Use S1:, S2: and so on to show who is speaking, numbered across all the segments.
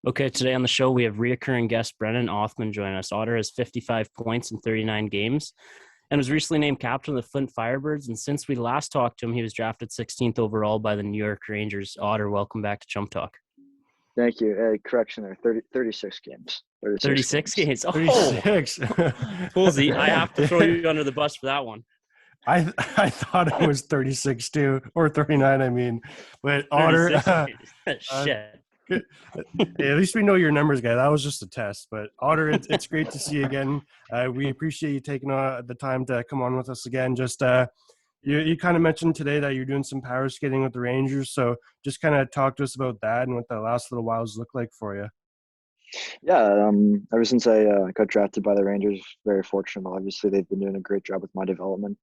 S1: Okay, today on the show, we have reoccurring guest Brennan Othmann joining us. Otter has 55 points in 39 games and was recently named captain of the Flint Firebirds. And since we last talked to him, he was drafted 16th overall by the New York Rangers. Otter, welcome back to Chump Talk.
S2: Thank you. Correction there, 36 games.
S1: 36 games. Oh,
S3: 36.
S1: Toolsy, I have to throw you under the bus for that one.
S3: I thought it was 36 too, or 39, I mean. But Otter,
S1: Shit.
S3: Hey, at least we know your numbers, guy. That was just a test. But Otter, it's great to see you again. We appreciate you taking the time to come on with us again. Just you kind of mentioned today that you're doing some power skating with the Rangers. So just kind of talk to us about that and what the last little whiles look like for you.
S2: Yeah, ever since I got drafted by the Rangers, very fortunate. Obviously, they've been doing a great job with my development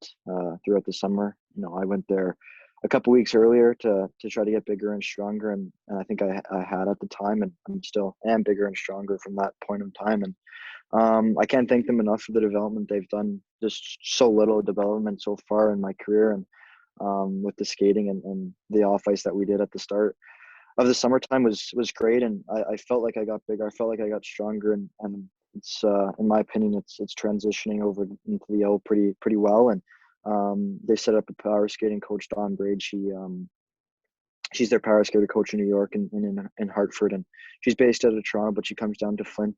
S2: throughout the summer. I went there a couple weeks earlier to try to get bigger and stronger, and I think I had at the time, and I'm still am bigger and stronger from that point in time. And I can't thank them enough for the development they've done. Just so little development so far in my career, and with the skating and the off ice that we did at the start of the summertime was great, and I felt like I got bigger. I felt like I got stronger, and it's in my opinion it's transitioning over into the O pretty well. And they set up a power skating coach, Dawn Braid. She's their power skater coach in New York and in Hartford, and she's based out of Toronto, but she comes down to Flint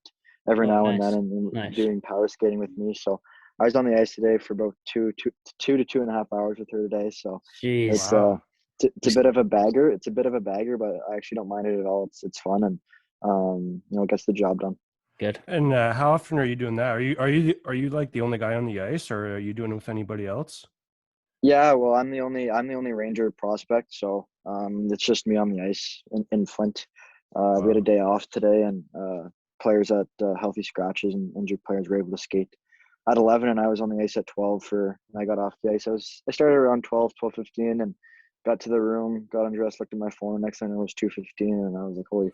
S2: every now and then and doing power skating with me. So I was on the ice today for about two to 2.5 hours with her today. So
S1: Jeez.
S2: it's it's a bit of a bagger. It's a bit of a bagger, but I actually don't mind it at all. It's fun, and it gets the job done.
S1: Good.
S3: And how often are you doing that? Are you like the only guy on the ice, or are you doing it with anybody else?
S2: Yeah, well, I'm the only Ranger prospect, so it's just me on the ice in Flint. We had a day off today, and players at healthy scratches and injured players were able to skate at 11, and I was on the ice at 12 and I got off the ice. I started around 12:15, and got to the room, got undressed, looked at my phone. Next thing I know, it was 2:15, and I was like, holy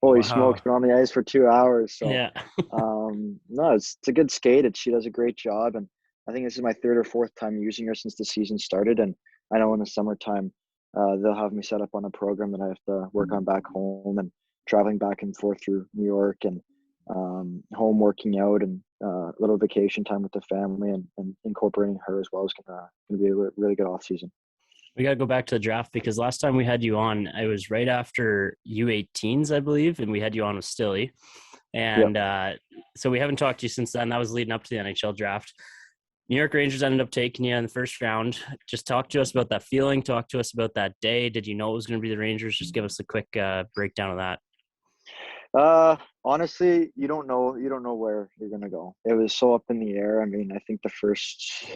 S3: Wow.
S2: smokes, been on the ice for 2 hours. So
S1: yeah.
S2: no, it's a good skate. She does a great job, and I think this is my third or fourth time using her since the season started. And I know in the summertime they'll have me set up on a program that I have to work on back home, and traveling back and forth through New York, and home working out, and a little vacation time with the family, and incorporating her as well is gonna be a really good off season.
S1: We got to go back to the draft because last time we had you on, it was right after U18s, I believe, and we had you on with Stilly. And so we haven't talked to you since then. That was leading up to the NHL draft. New York Rangers ended up taking you in the first round. Just talk to us about that feeling. Talk to us about that day. Did you know it was going to be the Rangers? Just give us a quick breakdown of that.
S2: Honestly, you don't know where you're gonna go. It was so up in the air. I mean, I think the first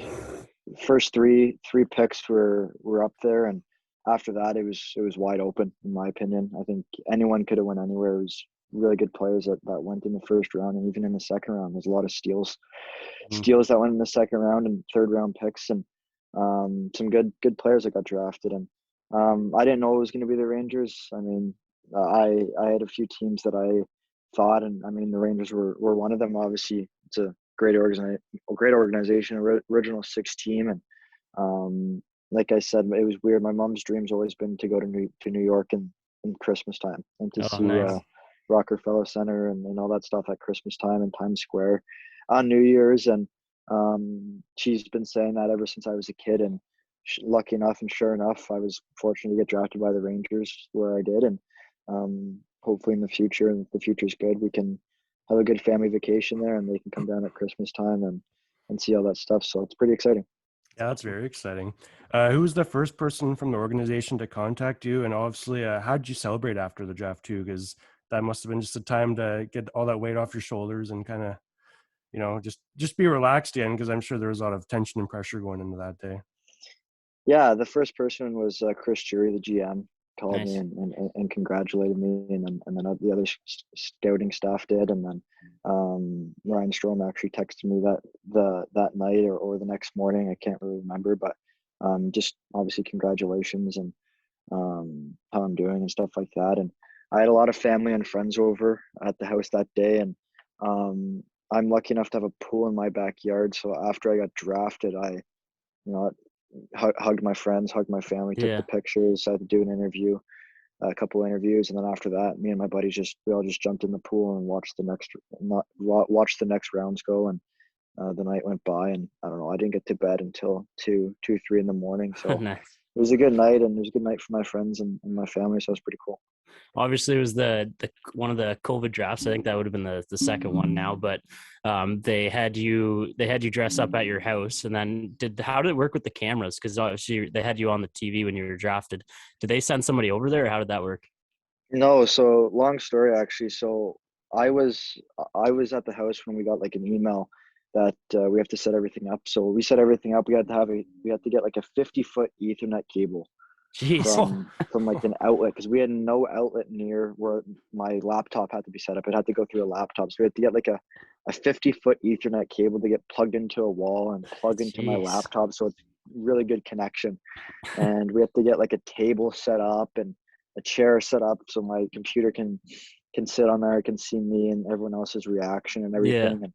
S2: three picks were up there, and after that it was wide open, in my opinion. I think anyone could have went anywhere. It was really good players that went in the first round, and even in the second round there's a lot of steals that went in the second round, and third round picks, and some good players that got drafted. And I didn't know it was going to be the Rangers. I mean, I had a few teams that I thought, and I mean the Rangers were one of them. Obviously, it's a great organization, original six team, and like I said, it was weird. My mom's dream's always been to go to New York in Christmas time, and to see
S1: nice.
S2: Rockefeller Center and all that stuff at Christmas time, and Times Square on New Year's. And she's been saying that ever since I was a kid, and lucky enough and sure enough, I was fortunate to get drafted by the Rangers where I did. And hopefully in the future, and if the future's good, we can have a good family vacation there, and they can come down at Christmas time and see all that stuff. So it's pretty exciting.
S3: Yeah, that's very exciting. Who was the first person from the organization to contact you? And obviously, how did you celebrate after the draft too? Because that must have been just a time to get all that weight off your shoulders and kind of, just be relaxed again, because I'm sure there was a lot of tension and pressure going into that day.
S2: Yeah, the first person was Chris Jury, the GM, called
S1: Nice.
S2: me and congratulated me, and then the other scouting staff did, and then Ryan Strome actually texted me that night or the next morning. I can't really remember, but just obviously congratulations, and how I'm doing and stuff like that. And I had a lot of family and friends over at the house that day, and I'm lucky enough to have a pool in my backyard. So after I got drafted, I hugged my friends, hugged my family, took the pictures, I had to do an interview. a couple interviews, and then after that, me and my buddies we all just jumped in the pool and watched the next rounds go. And the night went by, and I don't know, I didn't get to bed until 3 in the morning. So
S1: Nice.
S2: it was a good night, and it was a good night for my friends and my family. So it was pretty cool.
S1: Obviously, it was the one of the COVID drafts. I think that would have been the second one now, but they had you dress up at your house, and then how did it work with the cameras? Because obviously they had you on the TV when you were drafted. Did they send somebody over there, or how did that work?
S2: No, so long story actually. So I was at the house when we got like an email that we have to set everything up. So we set everything up. We had to get like a 50-foot Ethernet cable
S1: Jeez.
S2: from like an outlet, because we had no outlet near where my laptop had to be set up. It had to go through a laptop. So we had to get like a 50-foot Ethernet cable to get plugged into a wall and plug into my laptop. So it's really good connection. And we have to get like a table set up and a chair set up so my computer can sit on there, can see me and everyone else's reaction and everything.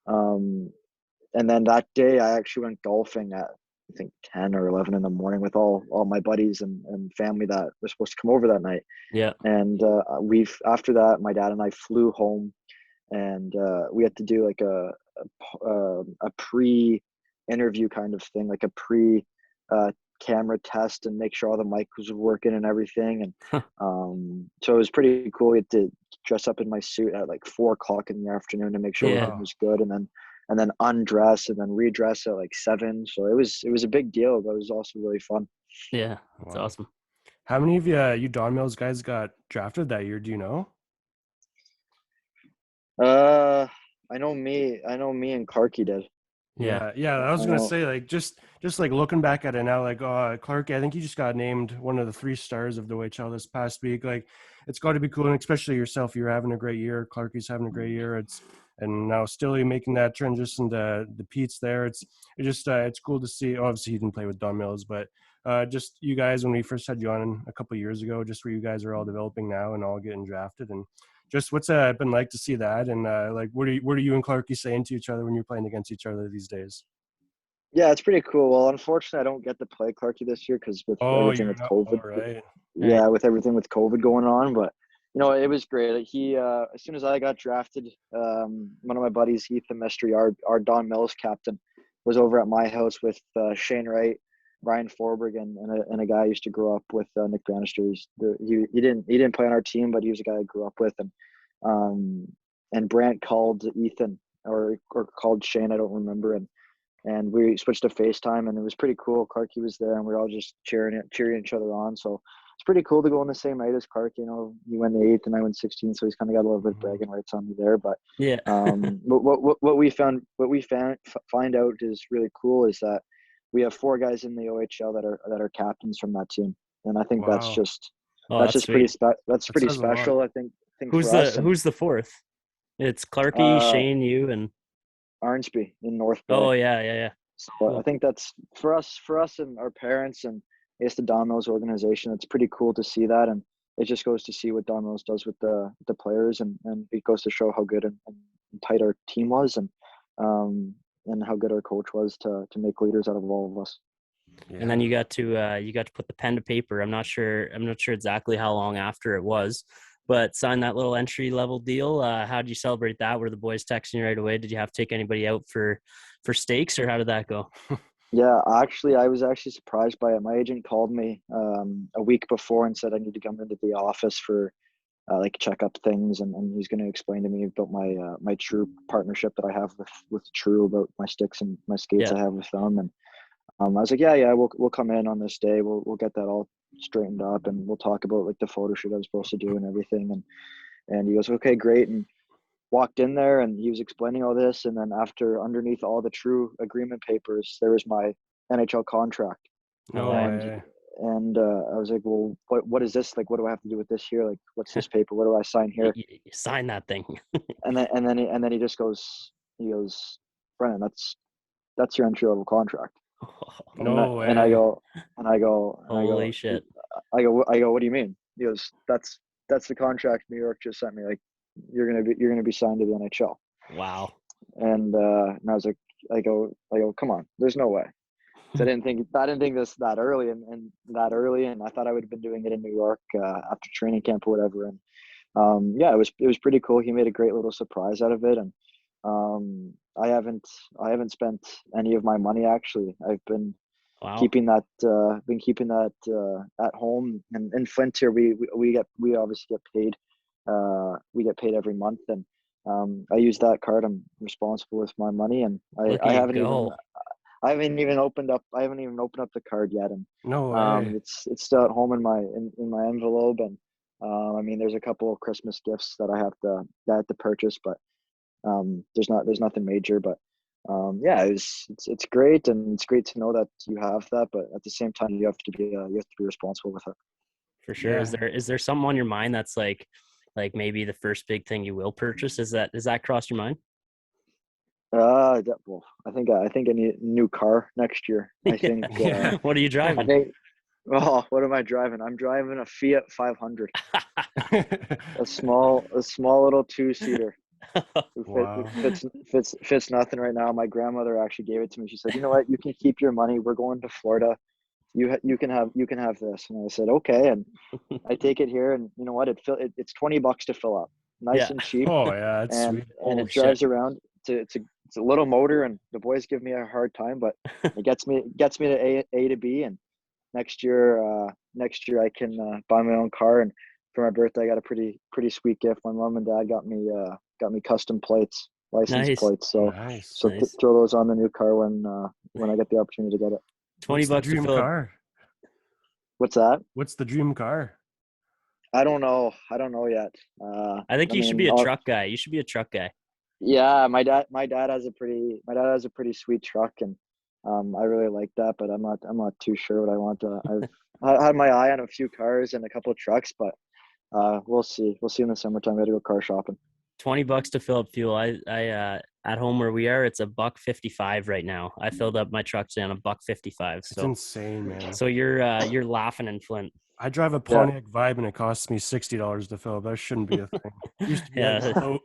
S2: And then that day I actually went golfing at I think 10 or 11 in the morning with all my buddies and family that was supposed to come over that night.
S1: Yeah.
S2: And after that, my dad and I flew home, and we had to do like a pre-interview kind of thing, like a camera test, and make sure all the mics was working and everything. And so it was pretty cool. We had to dress up in my suit at like 4:00 in the afternoon to make sure everything was good, and then undress and then redress at like 7. So it was a big deal, but it was also really fun.
S1: Yeah, that's awesome.
S3: How many of you Don Mills guys got drafted that year? Do you know?
S2: I know me and Clarky did.
S3: Yeah. I was gonna say, like, just like looking back at it now, like, Clark, I think you just got named one of the 3 stars of the OHL this past week. Like, it's got to be cool, and especially yourself. You're having a great year. Clarky's having a great year. And now still making that transition to the Pete's there. It's cool to see. Obviously, he didn't play with Don Mills, but just you guys, when we first had you on a couple of years ago, just where you guys are all developing now and all getting drafted, and just what's it been like to see that? And like, what are you and Clarky saying to each other when you're playing against each other these days?
S2: Yeah, it's pretty cool. Well, unfortunately, I don't get to play Clarky this year because with everything with COVID.
S3: Right.
S2: Yeah, with everything with COVID going on, but it was great. He as soon as I got drafted, one of my buddies, Heath and Mestry, our Don Mills captain, was over at my house with Shane Wright, Ryan Forberg, and a guy I used to grow up with, Nick Bannister. He didn't play on our team, but he was a guy I grew up with, and Brant called Ethan or called Shane, I don't remember, and we switched to FaceTime, and it was pretty cool. Clarky was there, and we were all just cheering each other on. So it's pretty cool to go on the same night as Clark. He went 8th and I went 16th, so he's kind of got a little bit of bragging rights on me there. But
S1: yeah,
S2: what we find out is really cool is that we have 4 guys in the OHL that are captains from that team, and I think that's pretty special. I think
S1: who's
S2: for us.
S1: Who's the 4th? It's Clarky, Shane, you, and
S2: Arnsby in North Bay.
S1: Oh yeah.
S2: So cool. I think that's for us and our parents, and I guess the Don Mills organization. It's pretty cool to see that, and it just goes to see what Don Mills does with the players, and it goes to show how good and tight our team was, and how good our coach was to make leaders out of all of us.
S1: Yeah. And then you got to put the pen to paper. I'm not sure exactly how long after it was, but sign that little entry level deal. How did you celebrate that? Were the boys texting you right away? Did you have to take anybody out for steaks, or how did that go?
S2: Yeah, actually, I was surprised by it. My agent called me a week before and said I need to come into the office for like check up things, and he's going to explain to me about my True partnership that I have with True, about my sticks and my skates I have with them. And I was like, yeah, we'll come in on this day. We'll get that all straightened up, and we'll talk about like the photo shoot I was supposed to do and everything. And he goes, okay, great. And walked in there, and he was explaining all this. And then underneath all the True agreement papers, there was my NHL contract. And I was like, well, what is this? Like, what do I have to do with this here? Like, what's this paper? What do I sign here?
S1: You sign that thing.
S2: and then he just goes, Brennan, that's your entry level contract.
S3: No way.
S2: And I go,
S1: holy shit.
S2: I go, what do you mean? He goes, that's the contract New York just sent me. Like, you're gonna be signed to the NHL.
S1: Wow.
S2: And I was like, I go, come on, there's no way. I didn't think this that early and I thought I would have been doing it in New York after training camp or whatever. And yeah, it was pretty cool. He made a great little surprise out of it, and I haven't spent any of my money actually. I've been
S1: Wow.
S2: keeping that at home. And in Flint here, we obviously get paid. We get paid every month, and I use that card. I'm responsible with my money, and
S1: Look
S2: I
S1: at you
S2: haven't
S1: go.
S2: I haven't even opened up the card yet, and
S3: No way.
S2: it's still at home in my envelope. And I mean, there's a couple of Christmas gifts that I have to purchase, but there's nothing major. But yeah, it's great, and it's great to know that you have that, but at the same time you have to be responsible with it.
S1: For sure.
S3: Yeah.
S1: Is there something on your mind that's like maybe the first big thing you will purchase? Does that cross your mind?
S2: Well, I think I need a new car next year. I think.
S3: Yeah.
S1: What are you
S2: I
S1: driving?
S2: think. Oh, what am I driving? I'm driving a Fiat 500, a small little two-seater.
S3: Wow.
S2: Fits nothing right now. My grandmother actually gave it to me. She said, "You know what? You can keep your money. We're going to Florida. You can have this." And I said, "Okay." And I take it here, and you know what? It's $20 to fill up, nice
S1: Yeah.
S2: and cheap,
S3: Oh yeah, that's
S2: and
S3: sweet.
S2: it
S1: Holy
S2: drives
S1: shit.
S2: around. It's a little motor, and the boys give me a hard time, but it gets me to A to B. And next year I can buy my own car. And for my birthday, I got a pretty sweet gift. My mom and dad got me custom plates, license
S1: Nice.
S2: plates.
S3: Nice.
S1: Nice.
S2: Throw those on the new car when I get the opportunity to get it.
S1: 20
S3: What's the
S1: bucks to
S3: dream
S1: fill up.
S3: car?
S2: What's that?
S3: What's the dream car?
S2: I don't know yet.
S1: I think
S2: I
S1: you should
S2: mean,
S1: be a truck guy. You should be a truck guy.
S2: yeah, my dad has a pretty sweet truck, and I really like that, but I'm not too sure what I want. I've had my eye on a few cars and a couple of trucks, but we'll see in the summertime. I gotta go car shopping.
S1: 20 bucks to fill up fuel. I at home where we are, it's $1.55 right now. I filled up my truck today on $1.55.
S3: It's
S1: So
S3: insane, man.
S1: you're laughing in Flint.
S3: I drive a Pontiac Vibe and it costs me $60 to fill up. That shouldn't be a thing. Used to be
S1: Yeah.
S3: like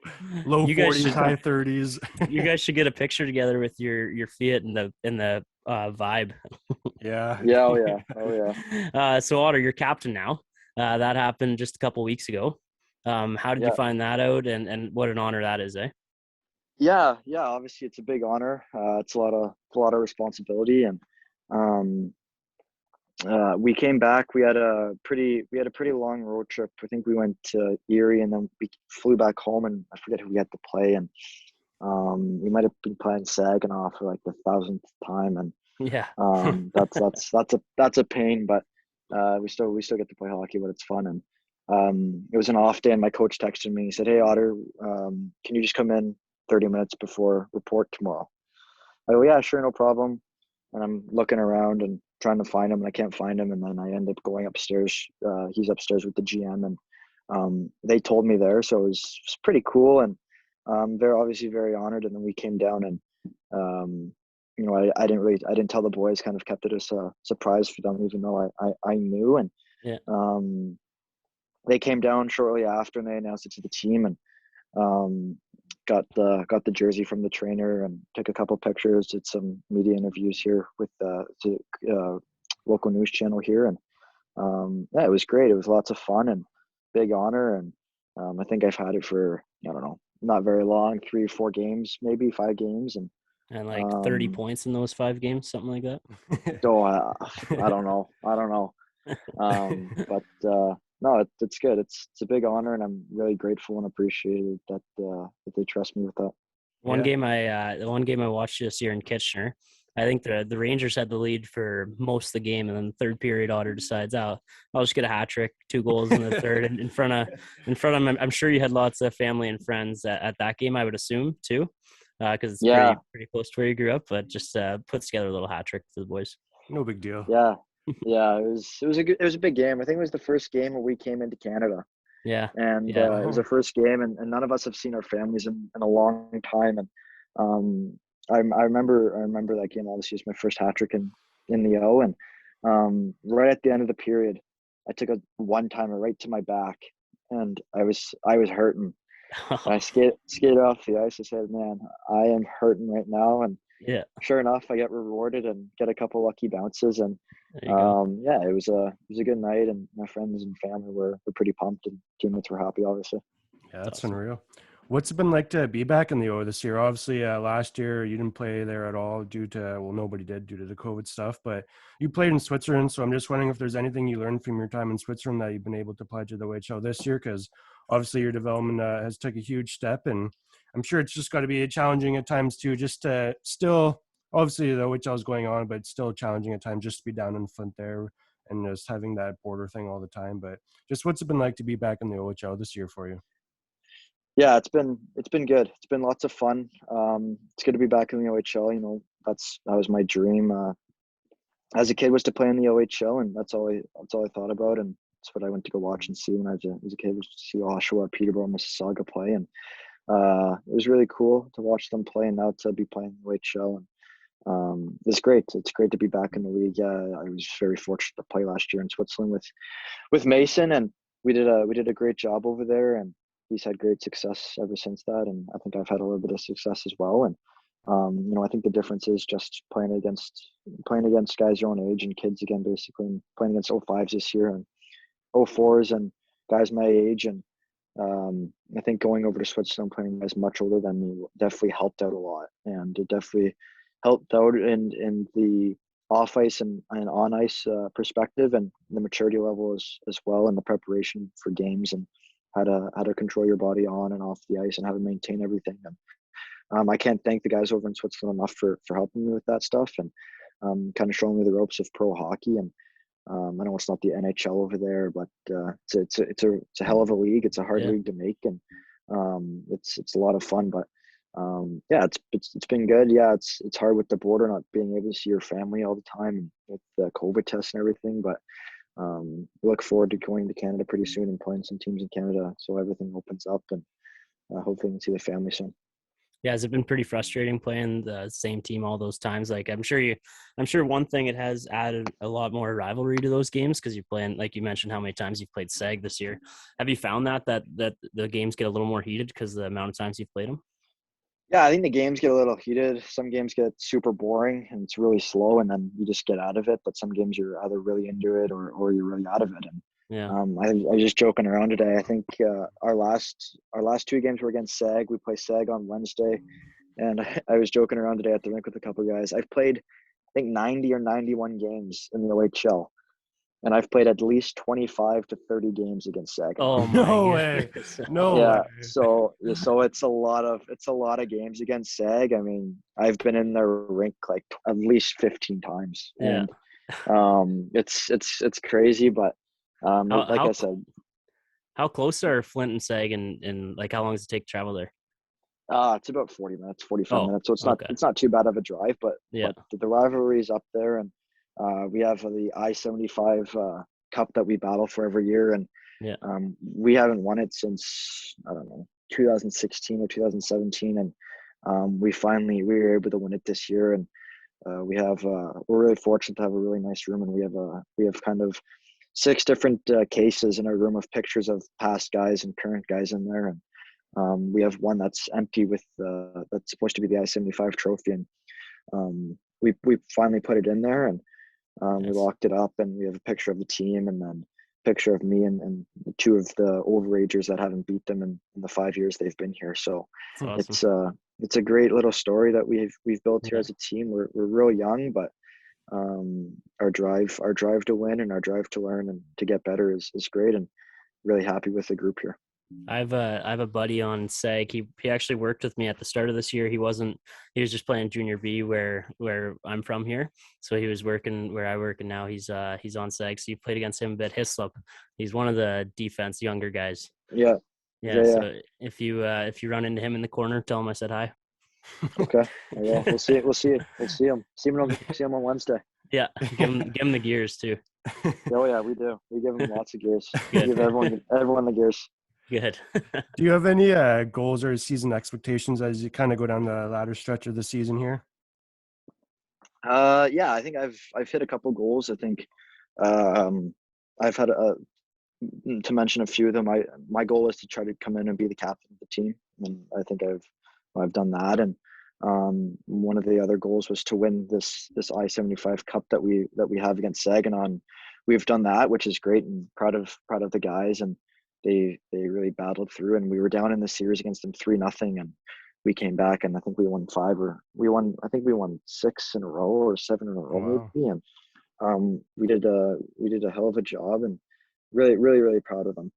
S3: low
S1: You guys
S3: 40s,
S1: should-
S3: high 30s.
S1: You guys should get a picture together with your Fiat and the Vibe.
S3: Yeah.
S2: Yeah, oh yeah.
S1: So Otter, you're captain now. That happened just a couple weeks ago. How did you
S2: Yeah.
S1: find that out, and what an honor that is, eh?
S2: Yeah. Obviously, it's a big honor. It's a lot of responsibility, and we came back. We had a pretty long road trip. I think we went to Erie, and then we flew back home. And I forget who we had to play, and we might have been playing Saginaw for like the 1,000th time, and
S1: Yeah.
S2: that's a pain. But we still get to play hockey, but it's fun. And it was an off day, and my coach texted me. He said, "Hey Otter, can you just come in 30 minutes before report tomorrow?" I go, "Yeah, sure, no problem." And I'm looking around and trying to find him, and I can't find him. And then I end up going upstairs. He's upstairs with the GM, and they told me there, so it was pretty cool. And they're obviously very honored. And then we came down, and you know, I didn't tell the boys. Kind of kept it as a surprise for them, even though I knew. And
S1: Yeah.
S2: they came down shortly after, and they announced it to the team, and got the jersey from the trainer, and took a couple pictures, did some media interviews here with the local news channel here. And yeah, it was great. It was lots of fun and big honor. And I think I've had it for, I don't know, not very long, 3 or 4 games, maybe 5 games. And
S1: like 30 points in those 5 games, something like that.
S2: so I don't know. But no, it's good. It's a big honor, and I'm really grateful and appreciated that they trust me with that.
S1: The one game I watched this year in Kitchener, I think the Rangers had the lead for most of the game, and then the third period, Otter decides, I'll just get a hat trick, 2 goals in the third, and in front of I'm sure you had lots of family and friends at that game, I would assume too, because it's pretty close to where you grew up, but just puts together a little hat trick for the boys.
S3: No big deal.
S2: Yeah, it was a big game. I think it was the first game where we came into Canada.
S1: Yeah.
S2: And it was the first game, and none of us have seen our families in a long time. And I remember that game. Obviously, it was my first hat trick in the O. And right at the end of the period, I took a one-timer right to my back, and I was hurting. I skated off the ice. I said, "Man, I am hurting right now." And
S1: Yeah.
S2: sure enough, I get rewarded and get a couple lucky bounces, and
S1: There you go.
S2: yeah, it was a good night, and my friends and family were pretty pumped, and teammates were happy, obviously.
S3: Yeah, that's
S1: awesome.
S3: unreal. What's it been like to be back in the O this year? Obviously, last year you didn't play there at all due to, well, nobody did due to the COVID stuff, but you played in Switzerland. So I'm just wondering if there's anything you learned from your time in Switzerland that you've been able to apply to the OHL this year, because obviously your development has took a huge step, and I'm sure it's just got to be challenging at times too, just to still, obviously the OHL is going on, but it's still challenging at times just to be down in Flint there and just having that border thing all the time. But just what's it been like to be back in the OHL this year for you?
S2: Yeah, it's been good. It's been lots of fun. It's good to be back in the OHL. You know, that was my dream as a kid, was to play in the OHL, and that's all I thought about, and that's what I went to go watch and see when I was a kid, was to see Oshawa, Peterborough, Mississauga play, and it was really cool to watch them play, and now to be playing in the OHL, and it's great. It's great to be back in the league. I was very fortunate to play last year in Switzerland with Mason, and we did a great job over there, and he's had great success ever since that, and I think I've had a little bit of success as well. And you know, I think the difference is just playing against guys your own age and kids again, basically, and playing against 05s this year and 04s and guys my age. And I think going over to Switzerland playing guys much older than me definitely helped out a lot, and it definitely helped out in the off ice and on ice perspective, and the maturity level as well, and the preparation for games, and how to control your body on and off the ice, and how to maintain everything. And I can't thank the guys over in Switzerland enough for helping me with that stuff, and kind of showing me the ropes of pro hockey. And I know it's not the NHL over there, but it's a hell of a league. It's a hard
S1: Yeah.
S2: league to make, and it's a lot of fun. But yeah, it's been good. Yeah, it's hard with the border, not being able to see your family all the time, and with the COVID tests and everything. But we look forward to going to Canada pretty soon and playing some teams in Canada, so everything opens up, and hopefully we can see the family soon.
S1: Yeah, has it been pretty frustrating playing the same team all those times? Like, I'm sure one thing, it has added a lot more rivalry to those games because you're playing, like you mentioned, how many times you've played SEG this year. Have you found that the games get a little more heated because of the amount of times you've played them?
S2: Yeah, I think the games get a little heated. Some games get super boring and it's really slow, and then you just get out of it. But some games you're either really into it, or you're really out of it. And
S1: Yeah.
S2: I was just joking around today. I think our last two games were against SAG. We play SAG on Wednesday, and I was joking around today at the rink with a couple of guys. I've played, I think, 90 or 91 games in the OHL, and I've played at least 25 to 30 games against Saginaw.
S1: Oh my
S3: No way.
S1: goodness.
S3: No
S2: Yeah,
S3: way.
S2: so it's a lot of games against Sag. I mean, I've been in their rink like at least 15 times,
S1: Yeah.
S2: and it's crazy. But
S1: How
S2: like
S1: how
S2: I said,
S1: how close are Flint and Sag, and like how long does it take to travel there?
S2: it's about 40 minutes, 45
S1: Oh,
S2: minutes. So it's not
S1: okay.
S2: it's not too bad of a drive, but
S1: Yeah.
S2: but the rivalry is up there, and we have the I-75 Cup that we battle for every year, and
S1: Yeah.
S2: we haven't won it since, I don't know, 2016 or 2017, and we were able to win it this year. And we're really fortunate to have a really nice room, and we have kind of 6 different cases in our room of pictures of past guys and current guys in there. And we have one that's empty with that's supposed to be the I-75 trophy, and we finally put it in there, and we
S1: Nice.
S2: locked it up, and we have a picture of the team, and then a picture of me and the 2 of the overagers that haven't beat them in the 5 years they've been here. So
S1: That's awesome.
S2: it's a great little story that we've built here
S1: Yeah.
S2: as a team. We're real young, but our drive to win and our drive to learn and to get better is great, and really happy with the group here.
S1: I have a buddy on SEG. He actually worked with me at the start of this year. He was just playing junior B where I'm from here. So he was working where I work, and now he's on SEG. So you played against him a bit. Hislop. He's one of the defense younger guys.
S2: Yeah,
S1: Yeah.
S2: yeah.
S1: So if you run into him in the corner, tell him I said hi.
S2: Okay. Yeah, we'll see. We'll see him. See him on Wednesday.
S1: Yeah. Give him the gears too.
S2: Oh yeah, we do. We give him lots of gears. We
S1: Good.
S2: give everyone the gears.
S1: Good.
S3: Do you have any goals or season expectations as you kind of go down the latter stretch of the season here?
S2: Yeah, I think I've hit a couple goals. I think I've had to mention a few of them. My goal is to try to come in and be the captain of the team, and I think I've done that. And One of the other goals was to win this I-75 Cup that we have against Saginaw. And we've done that, which is great, and proud of the guys. And they really battled through, and we were down in the series against them 3-0, and we came back, and I think we won 6 in a row or 7 in a row.
S3: Wow.
S2: Maybe. And we did a hell of a job, and really proud of them.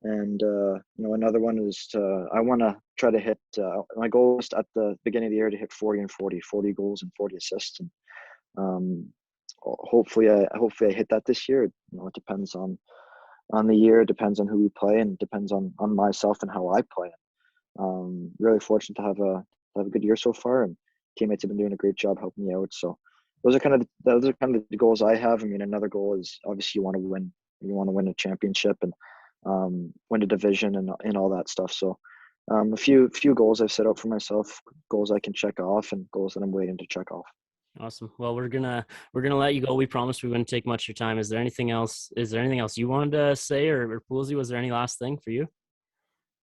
S2: And another one is I want to try to hit, my goal was at the beginning of the year to hit 40 goals and 40 assists, and hopefully I hit that this year. It depends on the year, it depends on who we play, and it depends on myself and how I play. Really fortunate to have a good year so far, and teammates have been doing a great job helping me out. So those are kind of the goals I have. I mean, another goal is obviously you want to win a championship and win a division and all that stuff. So a few goals I've set out for myself, goals I can check off, and goals that I'm waiting to check off.
S1: Awesome. Well, we're gonna let you go. We promised we wouldn't take much of your time. Is there anything else you wanted to say, or Poolsy, was there any last thing for you?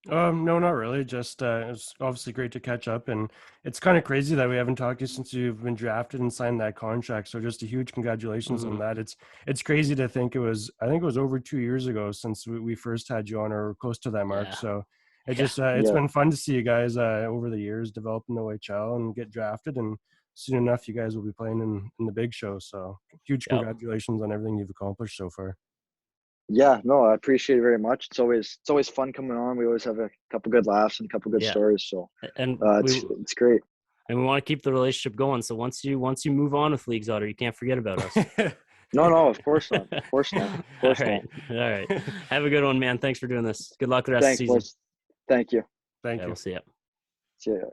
S3: No, not really. Just it's obviously great to catch up, and it's kind of crazy that we haven't talked to you since you've been drafted and signed that contract. So just a huge congratulations on that. It's crazy to think I think it was over 2 years ago since we first had you on, or close to that mark.
S1: Yeah.
S3: So it's been fun to see you guys over the years develop in the OHL and get drafted, and soon enough you guys will be playing in the big show. So huge congratulations on everything you've accomplished so far.
S2: Yeah, no, I appreciate it very much. It's always fun coming on. We always have a couple good laughs and a couple good stories. So
S1: and
S2: it's great.
S1: And we want to keep the relationship going. So once you move on with Leagues Otter, you can't forget about us.
S2: No, of course not. Of course not.
S1: All right. Have a good one, man. Thanks for doing this. Good luck the rest of the season.
S2: Boys. Thank you.
S3: Thank you.
S1: We'll see you.
S2: See you.